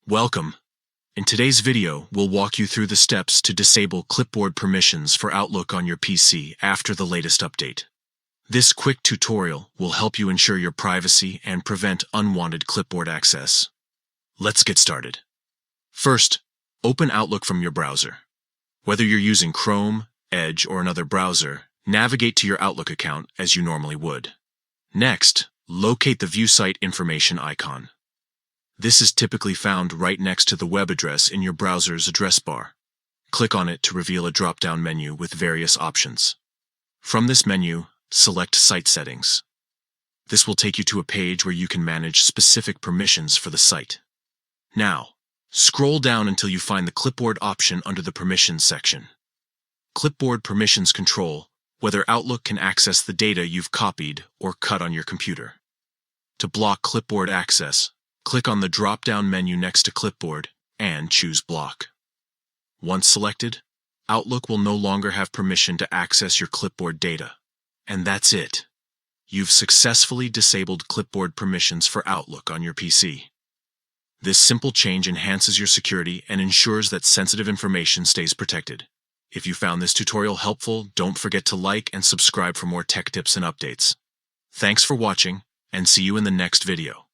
Welcome. In today's video, we'll walk you through the steps to disable Clipboard permissions for Outlook on your PC after the latest update. This quick tutorial will help you ensure your privacy and prevent unwanted Clipboard access. Let's get started. First, open Outlook from your browser. Whether you're using Chrome, Edge, or another browser, navigate to your Outlook account as you normally would. Next, locate the View Site Information icon. This is typically found right next to the web address in your browser's address bar. Click on it to reveal a drop-down menu with various options. From this menu, select Site Settings. This will take you to a page where you can manage specific permissions for the site. Now, scroll down until you find the Clipboard option under the Permissions section. Clipboard permissions control whether Outlook can access the data you've copied or cut on your computer. To block Clipboard access, click on the drop-down menu next to Clipboard and choose Block. Once selected, Outlook will no longer have permission to access your Clipboard data. And that's it. You've successfully disabled Clipboard permissions for Outlook on your PC. This simple change enhances your security and ensures that sensitive information stays protected. If you found this tutorial helpful, don't forget to like and subscribe for more tech tips and updates. Thanks for watching, and see you in the next video.